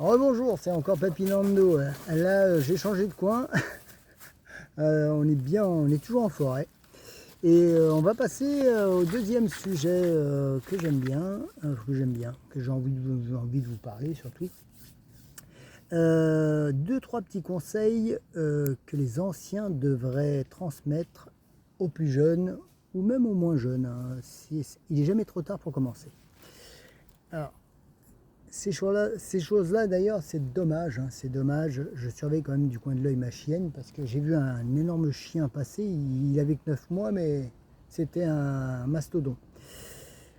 Rebonjour, c'est encore Papinando. Là, j'ai changé de coin. On est bien, on est toujours en forêt. Et on va passer au deuxième sujet que j'aime bien, que j'ai envie de vous parler surtout. Deux, trois petits conseils que les anciens devraient transmettre aux plus jeunes ou même aux moins jeunes. Il n'est jamais trop tard pour commencer. Alors, ces choses-là, d'ailleurs, c'est dommage. C'est dommage. Je surveille quand même du coin de l'œil ma chienne parce que j'ai vu un énorme chien passer. Il avait que 9 mois, mais c'était un mastodon.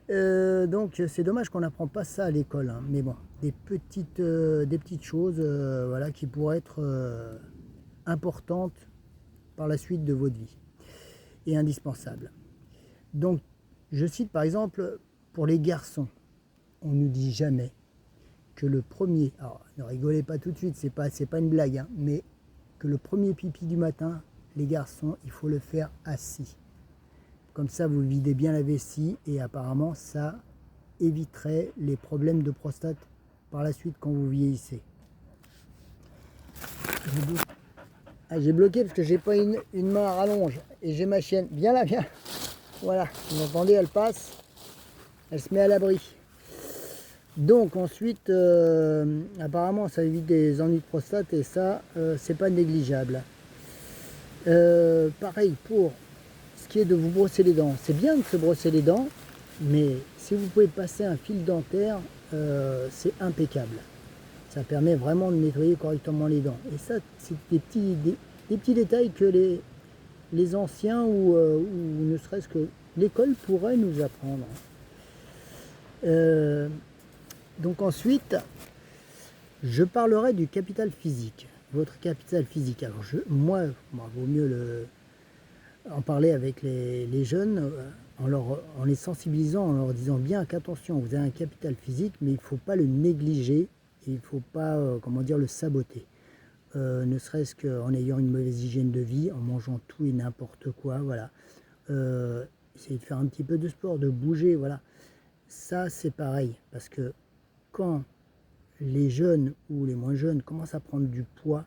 Donc, c'est dommage qu'on n'apprend pas ça à l'école. Mais bon, des petites choses voilà, qui pourraient être importantes par la suite de votre vie et indispensables. Donc, je cite par exemple, pour les garçons, on ne nous dit jamais que le premier, alors ne rigolez pas tout de suite, c'est pas une blague, mais que le premier pipi du matin, les garçons, il faut le faire assis. Comme ça, vous videz bien la vessie et apparemment, ça éviterait les problèmes de prostate par la suite quand vous vieillissez. J'ai bloqué parce que j'ai pas une main à rallonge et j'ai ma chienne. Viens là, viens. Voilà, vous entendez, elle passe, elle se met à l'abri. Donc ensuite, apparemment ça évite des ennuis de prostate et ça, c'est pas négligeable. Pareil pour ce qui est de vous brosser les dents. C'est bien de se brosser les dents, mais si vous pouvez passer un fil dentaire, c'est impeccable. Ça permet vraiment de nettoyer correctement les dents. Et ça, c'est des petits détails que les anciens ou ne serait-ce que l'école pourrait nous apprendre. Donc ensuite, je parlerai du capital physique. Votre capital physique. Alors moi, vaut mieux en parler avec les jeunes en les sensibilisant, en leur disant bien qu'attention, vous avez un capital physique, mais il ne faut pas le négliger et il ne faut pas le saboter. Ne serait-ce qu'en ayant une mauvaise hygiène de vie, en mangeant tout et n'importe quoi, voilà. Essayez de faire un petit peu de sport, de bouger, voilà. Ça, c'est pareil, parce que quand les jeunes ou les moins jeunes commencent à prendre du poids,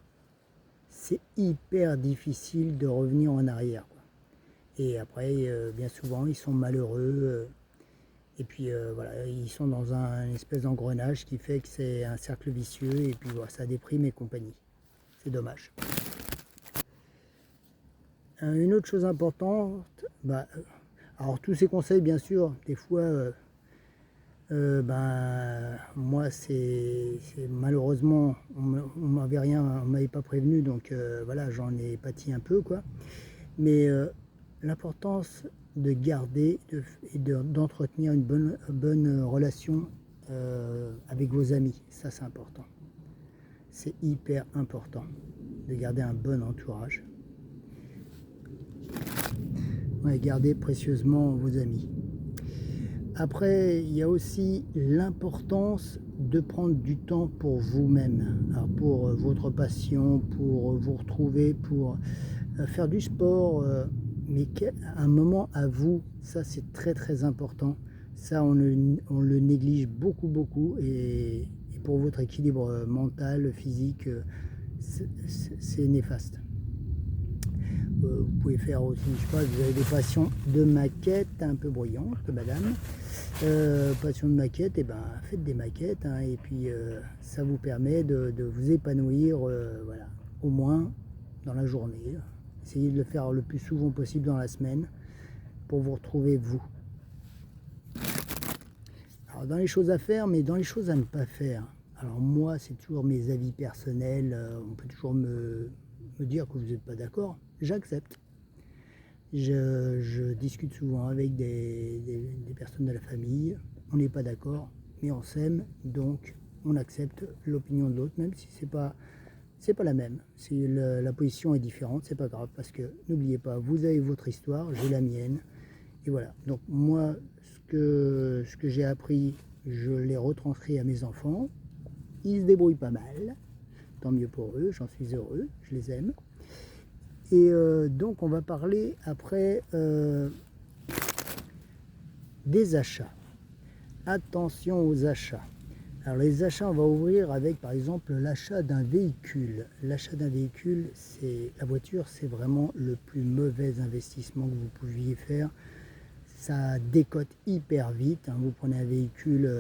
c'est hyper difficile de revenir en arrière, quoi. Et après, bien souvent, ils sont malheureux. Et puis voilà, ils sont dans un espèce d'engrenage qui fait que c'est un cercle vicieux. Et puis voilà, ça déprime et compagnie. C'est dommage. Une autre chose importante, alors tous ces conseils, bien sûr, des fois... moi c'est malheureusement on m'avait pas prévenu, donc voilà, j'en ai pâti un peu, quoi. Mais l'importance de garder et d'entretenir une bonne relation avec vos amis, ça c'est important, c'est hyper important de garder un bon entourage. Ouais, gardez précieusement vos amis. Après, il y a aussi l'importance de prendre du temps pour vous-même, pour votre passion, pour vous retrouver, pour faire du sport, mais un moment à vous, ça c'est très très important. Ça, on le néglige beaucoup, et pour votre équilibre mental, physique, c'est néfaste. Vous pouvez faire aussi, je sais pas, vous avez des passions de maquettes un peu bruyantes, madame. Passion de maquette, et faites des maquettes, et puis ça vous permet de vous épanouir, voilà, au moins dans la journée. Essayez de le faire le plus souvent possible dans la semaine pour vous retrouver vous. Alors dans les choses à faire, mais dans les choses à ne pas faire. Alors moi, c'est toujours mes avis personnels. On peut toujours me dire que vous n'êtes pas d'accord. J'accepte. Je discute souvent avec des personnes de la famille. On n'est pas d'accord, mais on s'aime, donc on accepte l'opinion de l'autre, même si c'est pas la même. Si la position est différente, c'est pas grave, parce que n'oubliez pas, vous avez votre histoire, j'ai la mienne, et voilà. Donc moi, ce que j'ai appris, je l'ai retranscrit à mes enfants. Ils se débrouillent pas mal, tant mieux pour eux, j'en suis heureux, je les aime. Et donc on va parler après des achats. Attention aux achats. Alors les achats, on va ouvrir avec par exemple l'achat d'un véhicule. L'achat d'un véhicule, la voiture, c'est vraiment le plus mauvais investissement que vous pouviez faire. Ça décote hyper vite, hein. Vous prenez un véhicule,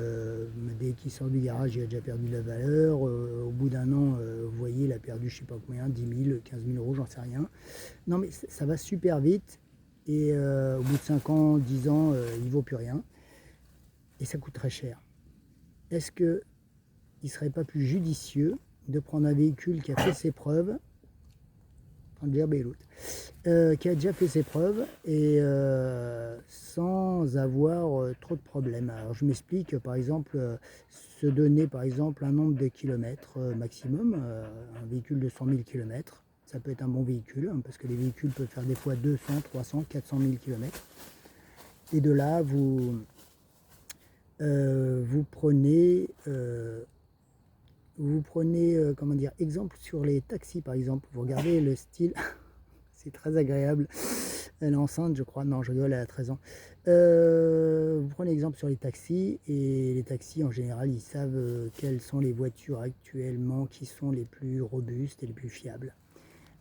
dès qu'il sort du garage, il a déjà perdu de la valeur. Au bout d'un an, vous voyez, il a perdu je sais pas combien, 10 000, 15 000 euros, j'en sais rien. Non mais ça va super vite et au bout de 5 ans, 10 ans, il ne vaut plus rien et ça coûte très cher. Est-ce qu'il ne serait pas plus judicieux de prendre un véhicule qui a fait ses preuves, qui a déjà fait ses preuves et sans avoir trop de problèmes. Alors je m'explique, par exemple, se donner par exemple un nombre de kilomètres maximum, un véhicule de 100 000 km, ça peut être un bon véhicule, hein, parce que les véhicules peuvent faire des fois 200, 300, 400 000 km. Et de là, vous prenez, comment dire, exemple sur les taxis par exemple, vous regardez le style, c'est très agréable, elle est enceinte je crois, non je rigole, elle a 13 ans. Vous prenez exemple sur les taxis, et les taxis en général ils savent quelles sont les voitures actuellement qui sont les plus robustes et les plus fiables.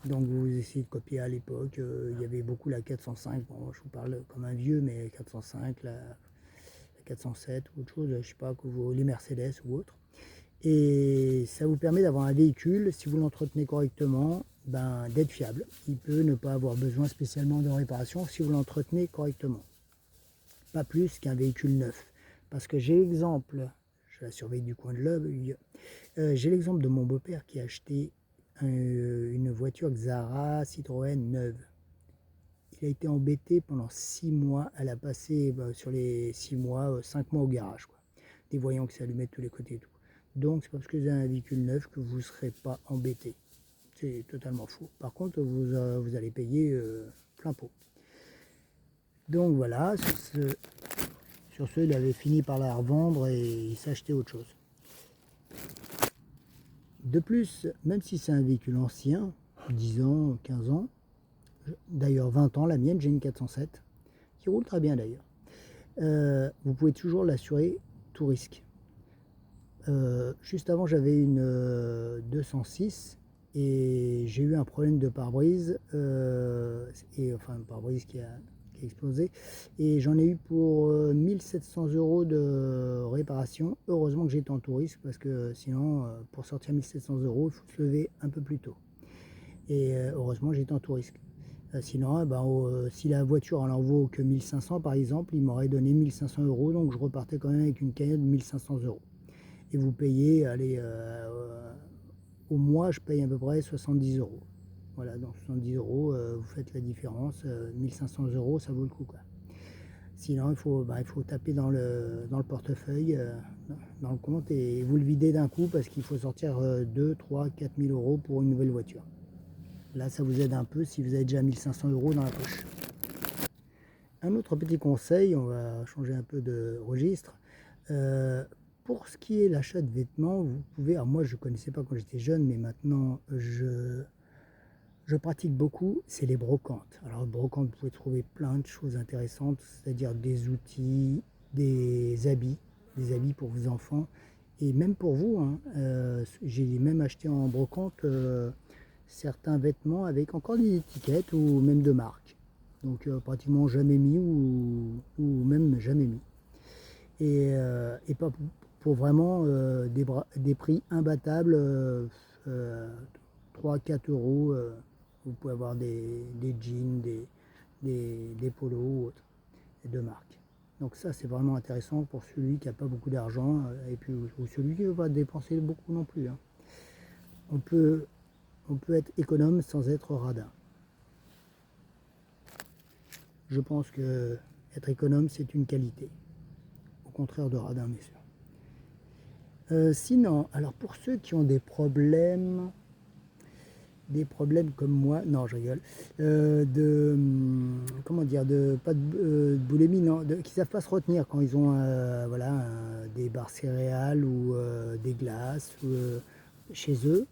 Donc vous essayez de copier. À l'époque, il y avait beaucoup la 405, bon je vous parle comme un vieux, mais 405, la 407 ou autre chose, je sais pas, les Mercedes ou autre. Et ça vous permet d'avoir un véhicule, si vous l'entretenez correctement, ben, d'être fiable. Il peut ne pas avoir besoin spécialement de réparation si vous l'entretenez correctement. Pas plus qu'un véhicule neuf. Parce que j'ai l'exemple, je la surveille du coin de l'œil, j'ai l'exemple de mon beau-père qui a acheté une voiture Xara Citroën neuve. Il a été embêté pendant 6 mois. Elle a passé sur les 6 mois, 5 mois au garage, quoi. Des voyants qui s'allumaient de tous les côtés et tout. Donc c'est parce que vous avez un véhicule neuf que vous ne serez pas embêté. C'est totalement faux. Par contre, vous allez payer plein pot. Donc voilà, sur ce, il avait fini par la revendre et il s'achetait autre chose. De plus, même si c'est un véhicule ancien, 10 ans, 15 ans, d'ailleurs 20 ans, la mienne, j'ai une 407, qui roule très bien d'ailleurs, vous pouvez toujours l'assurer tout risque. Juste avant, j'avais une 206 et j'ai eu un problème de pare-brise, enfin un pare-brise qui a explosé, et j'en ai eu pour 1700 euros de réparation. Heureusement que j'étais en tout risque, parce que sinon, pour sortir 1700 euros, il faut se lever un peu plus tôt. Et heureusement j'étais en tout risque. Sinon, si la voiture en vaut que 1500 par exemple, il m'aurait donné 1500 euros, donc je repartais quand même avec une cagnotte de 1500 euros. Et vous payez, allez, au mois, je paye à peu près 70 euros. Voilà, donc 70 euros, vous faites la différence, 1500 euros, ça vaut le coup, quoi. Sinon, il faut taper dans le portefeuille, dans le compte, et vous le videz d'un coup, parce qu'il faut sortir 2, 3, 4 000 euros pour une nouvelle voiture. Là, ça vous aide un peu si vous avez déjà 1500 euros dans la poche. Un autre petit conseil, on va changer un peu de registre. Pour ce qui est l'achat de vêtements, vous pouvez, alors moi je ne connaissais pas quand j'étais jeune, mais maintenant je pratique beaucoup, c'est les brocantes. Alors brocantes, vous pouvez trouver plein de choses intéressantes, c'est-à-dire des outils, des habits pour vos enfants, et même pour vous, hein. J'ai même acheté en brocante certains vêtements avec encore des étiquettes ou même de marque. Donc pratiquement jamais mis ou même jamais mis. Et pas pour vraiment des prix imbattables, 3-4 euros. Vous pouvez avoir des jeans, des polos ou autres, de marque. Donc ça c'est vraiment intéressant pour celui qui n'a pas beaucoup d'argent, et puis ou celui qui ne veut pas dépenser beaucoup non plus, hein. On peut être économe sans être radin. Je pense que être économe c'est une qualité, au contraire de radin, bien sûr. Sinon, alors pour ceux qui ont des problèmes comme moi, non je rigole, comment dire, pas de boulimie, non, qui savent pas se retenir quand ils ont voilà, des barres céréales ou des glaces chez eux,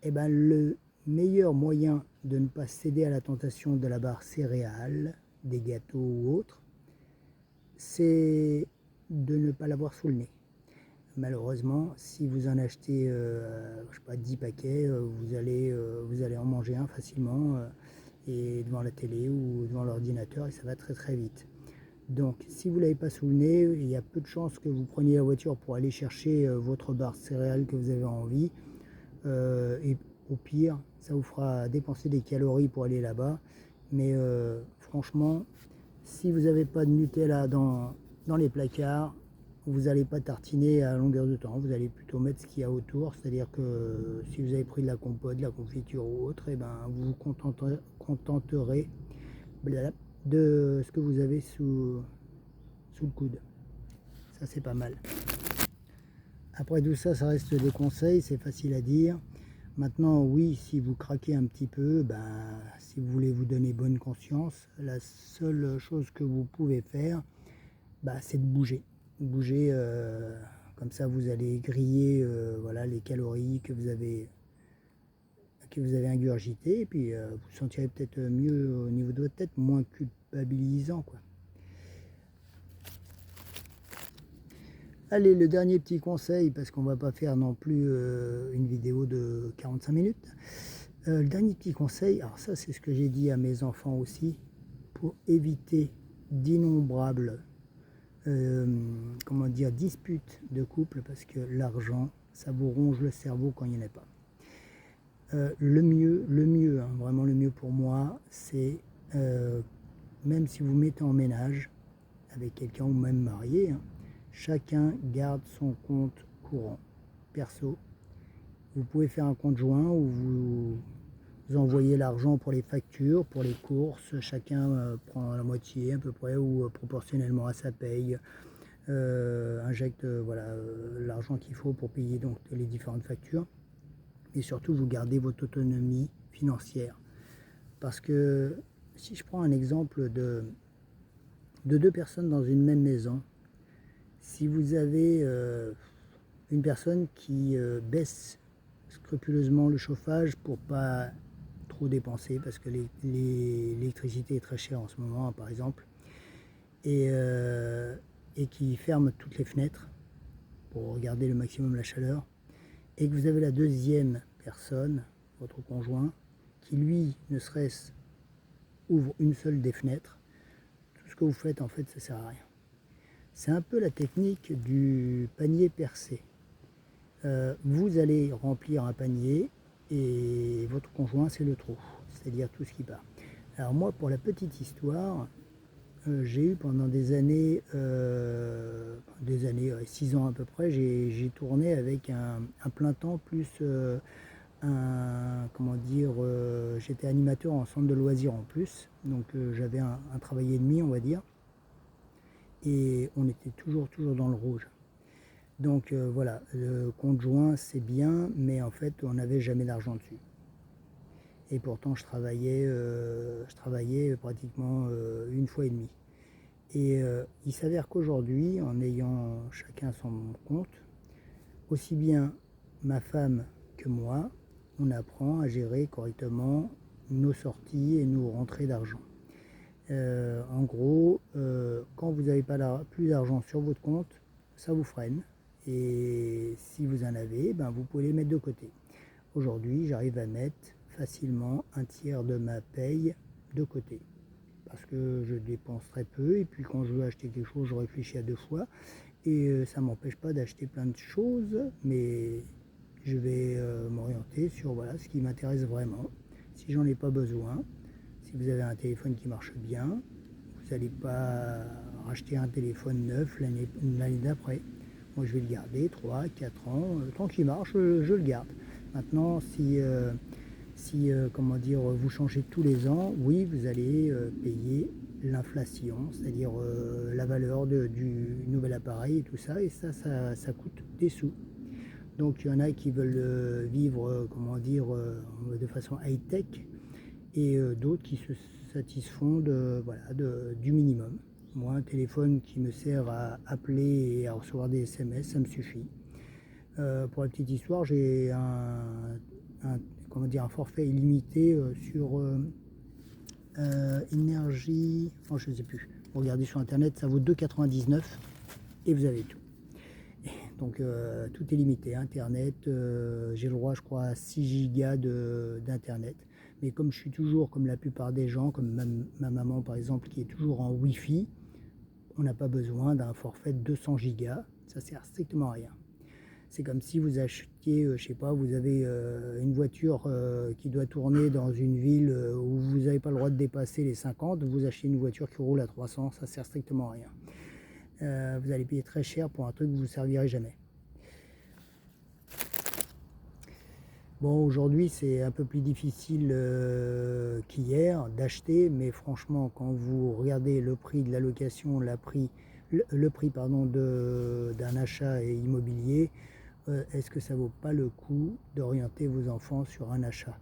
et ben le meilleur moyen de ne pas céder à la tentation de la barre céréale, des gâteaux ou autres, c'est de ne pas l'avoir sous le nez. malheureusement, si vous en achetez, je sais pas, 10 paquets, vous allez en manger un facilement, et devant la télé ou devant l'ordinateur, et ça va très très vite. Donc, si vous ne l'avez pas sous le nez, il y a peu de chances que vous preniez la voiture pour aller chercher votre barre de céréales que vous avez envie. Et au pire, ça vous fera dépenser des calories pour aller là-bas. Mais franchement, si vous n'avez pas de Nutella dans les placards, vous n'allez pas tartiner à longueur de temps. Vous allez plutôt mettre ce qu'il y a autour. C'est-à-dire que si vous avez pris de la compote, de la confiture ou autre, et ben, vous vous contenterez de ce que vous avez sous le coude. Ça, c'est pas mal. Après tout ça, ça reste des conseils, c'est facile à dire. Maintenant, oui, si vous craquez un petit peu, si vous voulez vous donner bonne conscience, la seule chose que vous pouvez faire, c'est de bouger. Bouger, comme ça vous allez griller voilà, les calories que vous avez ingurgitées, et puis vous sentirez peut-être mieux au niveau de votre tête, moins culpabilisant, quoi. Allez, le dernier petit conseil, parce qu'on ne va pas faire non plus une vidéo de 45 minutes. Le dernier petit conseil, alors ça c'est ce que j'ai dit à mes enfants aussi, pour éviter d'innombrables disputes de couple, parce que l'argent, ça vous ronge le cerveau quand il n'y en a pas. Le mieux, hein, vraiment le mieux pour moi, c'est même si vous mettez en ménage avec quelqu'un ou même marié, hein, chacun garde son compte courant perso. Vous pouvez faire un compte joint où vous envoyez l'argent pour les factures, pour les courses. Chacun prend la moitié à peu près, ou proportionnellement à sa paye, injecte l'argent qu'il faut pour payer donc les différentes factures. Et surtout, vous gardez votre autonomie financière. Parce que si je prends un exemple de deux personnes dans une même maison, si vous avez une personne qui baisse scrupuleusement le chauffage pour pas trop dépenser, parce que l'électricité est très chère en ce moment, par exemple, et qui ferme toutes les fenêtres pour garder le maximum la chaleur, et que vous avez la deuxième personne, votre conjoint, qui lui, ne serait-ce ouvre une seule des fenêtres, tout ce que vous faites en fait ça sert à rien. C'est un peu la technique du panier percé. Vous allez remplir un panier et votre conjoint c'est le trou, c'est-à-dire tout ce qui part. Alors moi, pour la petite histoire, j'ai eu pendant des années, 6 ans à peu près, j'ai tourné avec un plein temps plus j'étais animateur en centre de loisirs en plus, donc j'avais un travail et demi, on va dire, et on était toujours dans le rouge. Donc voilà, le compte joint c'est bien, mais en fait on n'avait jamais d'argent dessus. Et pourtant je travaillais pratiquement une fois et demie. Et il s'avère qu'aujourd'hui, en ayant chacun son compte, aussi bien ma femme que moi, on apprend à gérer correctement nos sorties et nos rentrées d'argent. En gros, quand vous n'avez pas plus d'argent sur votre compte, ça vous freine. Et si vous en avez, vous pouvez les mettre de côté. Aujourd'hui, j'arrive à mettre facilement un tiers de ma paye de côté, parce que je dépense très peu, et puis quand je veux acheter quelque chose, je réfléchis à 2 fois, et ça ne m'empêche pas d'acheter plein de choses, mais je vais m'orienter sur ce qui m'intéresse vraiment. Si j'en ai pas besoin, si vous avez un téléphone qui marche bien, vous n'allez pas racheter un téléphone neuf l'année d'après. Moi je vais le garder 3, 4 ans, tant qu'il marche, je le garde. Maintenant, si vous changez tous les ans, oui, vous allez payer l'inflation, c'est-à-dire la valeur du nouvel appareil et tout ça, et ça coûte des sous. Donc il y en a qui veulent vivre, de façon high-tech, et d'autres qui se satisfont du minimum. Moi, un téléphone qui me sert à appeler et à recevoir des SMS, ça me suffit. Pour la petite histoire, j'ai un forfait illimité sur énergie, je ne sais plus. Vous regardez sur internet, ça vaut 2,99 et vous avez tout. Et Donc tout est limité, Internet, j'ai le droit je crois à 6 gigas d'Internet. Mais comme je suis toujours, comme la plupart des gens, comme ma maman par exemple, qui est toujours en Wi-Fi, on n'a pas besoin d'un forfait de 200 gigas, ça sert strictement à rien. C'est comme si vous achetiez, je sais pas, vous avez une voiture qui doit tourner dans une ville où vous n'avez pas le droit de dépasser les 50, vous achetez une voiture qui roule à 300, ça sert strictement à rien. Vous allez payer très cher pour un truc que vous ne servirez jamais. Bon, aujourd'hui c'est un peu plus difficile qu'hier d'acheter, mais franchement, quand vous regardez le prix de la location, le prix pardon, d'un achat immobilier, est-ce que ça vaut pas le coup d'orienter vos enfants sur un achat?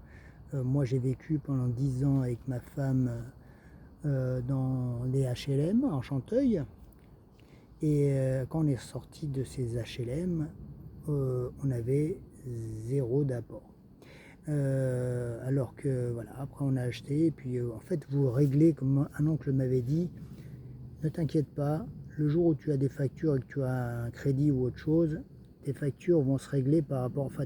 Moi j'ai vécu pendant 10 ans avec ma femme dans les HLM en Chanteuil, et quand on est sorti de ces HLM, on avait zéro d'apport. Alors que voilà, après on a acheté, et puis en fait vous réglez, comme un oncle m'avait dit, ne t'inquiète pas, le jour où tu as des factures et que tu as un crédit ou autre chose, tes factures vont se régler par rapport, enfin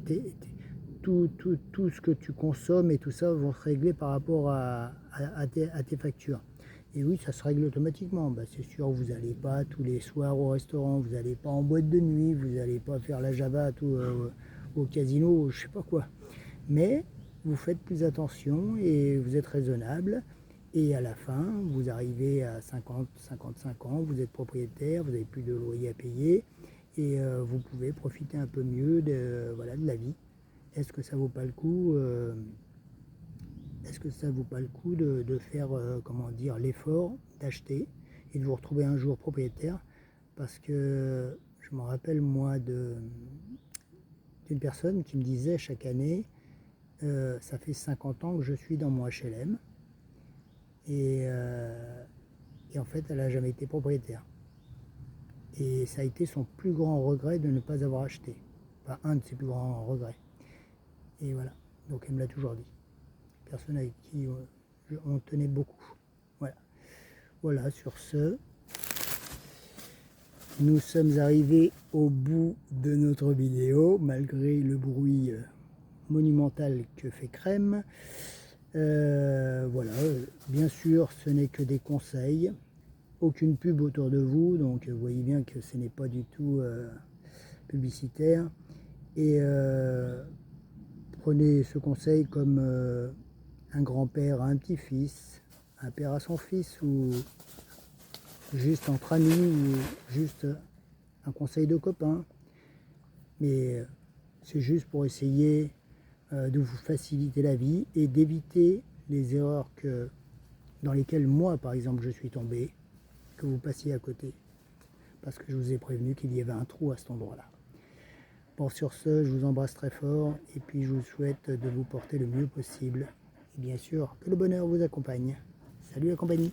tout ce que tu consommes et tout ça vont se régler par rapport à tes factures. Et oui, ça se règle automatiquement. Bah, c'est sûr, vous n'allez pas tous les soirs au restaurant, vous n'allez pas en boîte de nuit, vous n'allez pas faire la java au casino, je sais pas quoi. Mais vous faites plus attention et vous êtes raisonnable. Et à la fin, vous arrivez à 50, 55 ans, vous êtes propriétaire, vous n'avez plus de loyer à payer et vous pouvez profiter un peu mieux voilà, de la vie. Est-ce que ça vaut pas le coup Est-ce que ça vaut pas le coup de faire comment dire, l'effort d'acheter et de vous retrouver un jour propriétaire? Parce que je me rappelle moi d'une personne qui me disait chaque année, ça fait 50 ans que je suis dans mon HLM et en fait elle n'a jamais été propriétaire. Et ça a été son plus grand regret de ne pas avoir acheté. Enfin, un de ses plus grands regrets. Et voilà, donc elle me l'a toujours dit. Personne avec qui on tenait beaucoup. Voilà. Voilà, sur ce, nous sommes arrivés au bout de notre vidéo, malgré le bruit monumental que fait Crème. Voilà, bien sûr, ce n'est que des conseils. Aucune pub autour de vous, donc vous voyez bien que ce n'est pas du tout publicitaire. Et prenez ce conseil comme un grand-père à un petit-fils, un père à son fils, ou juste entre amis, ou juste un conseil de copain. Mais c'est juste pour essayer de vous faciliter la vie et d'éviter les erreurs dans lesquelles moi, par exemple, je suis tombé, que vous passiez à côté. Parce que je vous ai prévenu qu'il y avait un trou à cet endroit-là. Bon, sur ce, je vous embrasse très fort et puis je vous souhaite de vous porter le mieux possible. Et bien sûr, que le bonheur vous accompagne. Salut la compagnie!